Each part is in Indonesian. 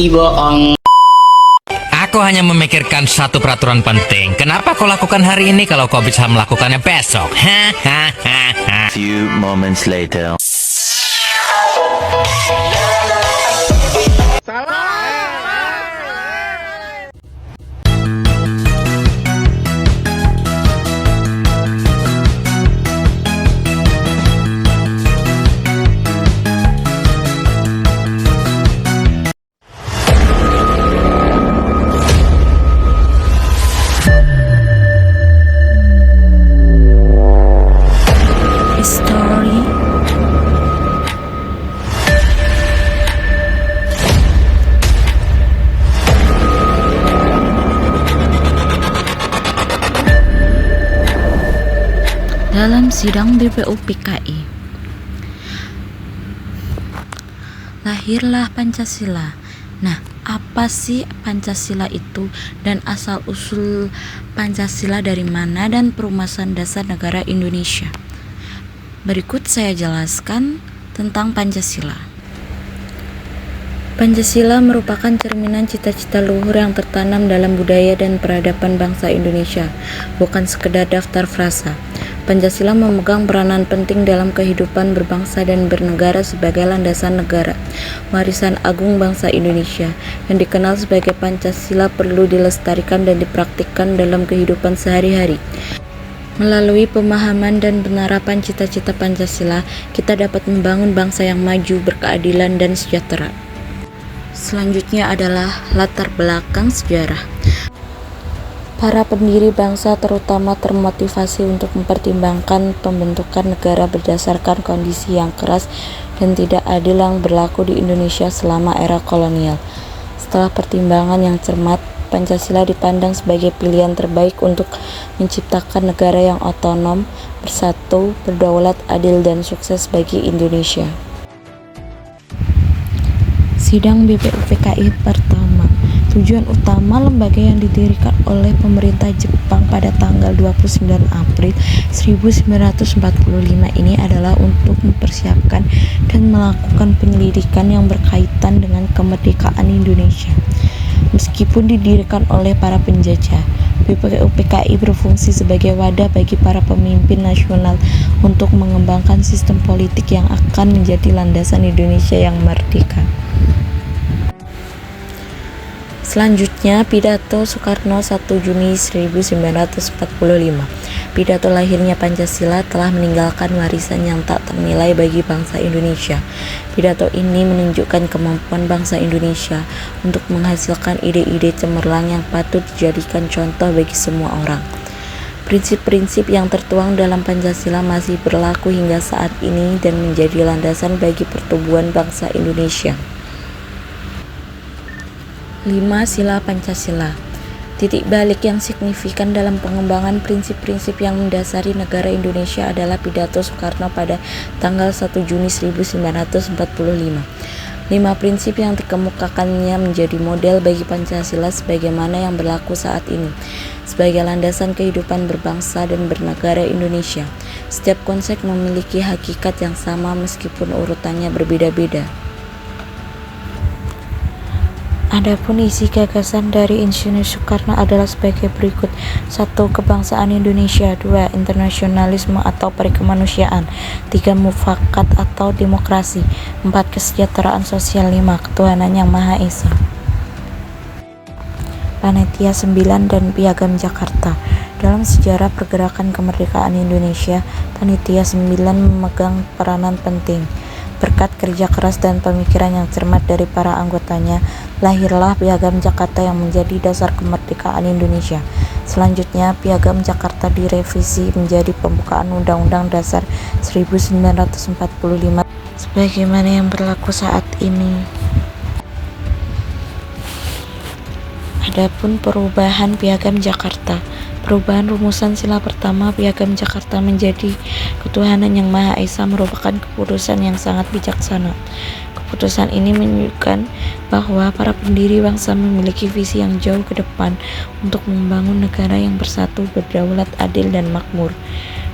bohong. Aku hanya memikirkan satu peraturan penting. Kenapa kau lakukan hari ini kalau kau bisa melakukannya besok? Few moments later. Story. Dalam sidang BPUPKI, lahirlah Pancasila. Nah, apa sih Pancasila itu dan asal-usul Pancasila dari mana dan perumasan dasar negara Indonesia? Berikut saya jelaskan tentang Pancasila. Pancasila merupakan cerminan cita-cita luhur yang tertanam dalam budaya dan peradaban bangsa Indonesia, bukan sekedar daftar frasa. Pancasila memegang peranan penting dalam kehidupan berbangsa dan bernegara sebagai landasan negara, warisan agung bangsa Indonesia, yang dikenal sebagai Pancasila perlu dilestarikan dan dipraktikkan dalam kehidupan sehari-hari. Melalui pemahaman dan penerapan cita-cita Pancasila, kita dapat membangun bangsa yang maju, berkeadilan, dan sejahtera. Selanjutnya adalah latar belakang sejarah. Para pendiri bangsa terutama termotivasi untuk mempertimbangkan pembentukan negara berdasarkan kondisi yang keras dan tidak adil yang berlaku di Indonesia selama era kolonial. Setelah pertimbangan yang cermat, Pancasila dipandang sebagai pilihan terbaik untuk menciptakan negara yang otonom, bersatu, berdaulat, adil, dan sukses bagi Indonesia. Sidang BPUPKI pertama. Tujuan utama lembaga yang didirikan oleh pemerintah Jepang pada tanggal 29 April 1945 ini adalah untuk mempersiapkan dan melakukan penyelidikan yang berkaitan dengan kemerdekaan Indonesia. Meskipun didirikan oleh para penjajah, BPUPKI berfungsi sebagai wadah bagi para pemimpin nasional untuk mengembangkan sistem politik yang akan menjadi landasan Indonesia yang merdeka. Selanjutnya, pidato Soekarno 1 Juni 1945. Pidato lahirnya Pancasila telah meninggalkan warisan yang tak ternilai bagi bangsa Indonesia. Pidato ini menunjukkan kemampuan bangsa Indonesia untuk menghasilkan ide-ide cemerlang yang patut dijadikan contoh bagi semua orang. Prinsip-prinsip yang tertuang dalam Pancasila masih berlaku hingga saat ini dan menjadi landasan bagi pertumbuhan bangsa Indonesia. 5. Sila Pancasila. Titik balik yang signifikan dalam pengembangan prinsip-prinsip yang mendasari negara Indonesia adalah pidato Soekarno pada tanggal 1 Juni 1945. 5 prinsip yang dikemukakannya menjadi model bagi Pancasila sebagaimana yang berlaku saat ini, sebagai landasan kehidupan berbangsa dan bernegara Indonesia. Setiap konsep memiliki hakikat yang sama meskipun urutannya berbeda-beda. Adapun isi gagasan dari Insinyur Soekarno adalah sebagai berikut. 1. Kebangsaan Indonesia. 2. Internasionalisme atau perikemanusiaan. 3. Mufakat atau demokrasi. 4. Kesejahteraan sosial. 5. Ketuhanan yang Maha Esa. Panitia 9 dan Piagam Jakarta. Dalam sejarah pergerakan kemerdekaan Indonesia, Panitia 9 memegang peranan penting. Berkat kerja keras dan pemikiran yang cermat dari para anggotanya, lahirlah Piagam Jakarta yang menjadi dasar kemerdekaan Indonesia. Selanjutnya, Piagam Jakarta direvisi menjadi pembukaan Undang-Undang Dasar 1945 sebagaimana yang berlaku saat ini. Adapun perubahan Piagam Jakarta. Perubahan rumusan sila pertama Piagam Jakarta menjadi ketuhanan yang Maha Esa merupakan keputusan yang sangat bijaksana. Keputusan ini menunjukkan bahwa para pendiri bangsa memiliki visi yang jauh ke depan untuk membangun negara yang bersatu, berdaulat, adil, dan makmur.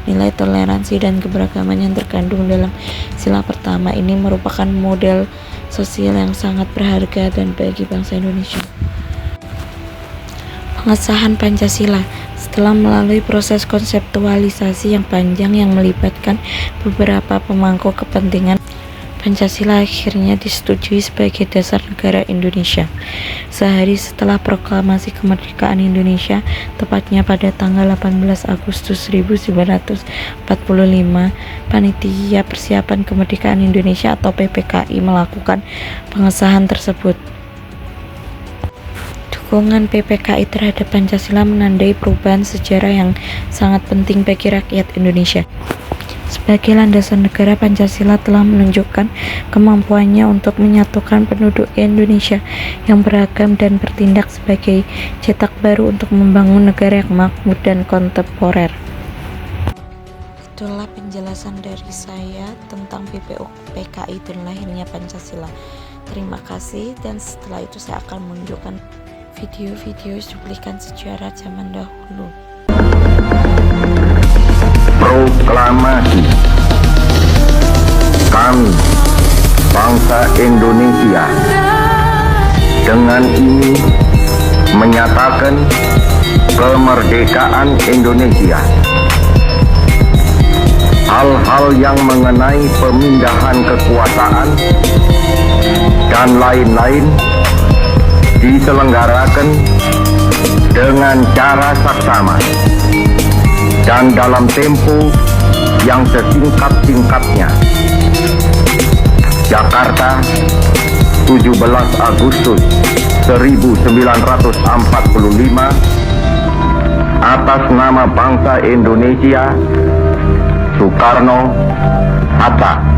Nilai toleransi dan keberagaman yang terkandung dalam sila pertama ini merupakan model sosial yang sangat berharga dan bagi bangsa Indonesia. Pengesahan Pancasila. Setelah melalui proses konseptualisasi yang panjang yang melibatkan beberapa pemangku kepentingan, Pancasila akhirnya disetujui sebagai dasar negara Indonesia. Sehari setelah proklamasi kemerdekaan Indonesia, tepatnya pada tanggal 18 Agustus 1945, Panitia Persiapan Kemerdekaan Indonesia atau PPKI melakukan pengesahan tersebut. Dukungan PPKI terhadap Pancasila menandai perubahan sejarah yang sangat penting bagi rakyat Indonesia. Sebagai landasan negara, Pancasila telah menunjukkan kemampuannya untuk menyatukan penduduk Indonesia yang beragam dan bertindak sebagai cetak baru untuk membangun negara yang makmur dan kontemporer. Itulah penjelasan dari saya tentang PPKI dan lahirnya Pancasila. Terima kasih, dan setelah itu saya akan menunjukkan video-video cuplikan sejarah zaman dahulu. Proklamasi. Kami, bangsa Indonesia, dengan ini menyatakan kemerdekaan Indonesia. Hal-hal yang mengenai pemindahan kekuasaan dan lain-lain diselenggarakan dengan cara saksama dan dalam tempo yang sesingkat-singkatnya. Jakarta, 17 Agustus 1945, atas nama bangsa Indonesia, Soekarno, Hatta.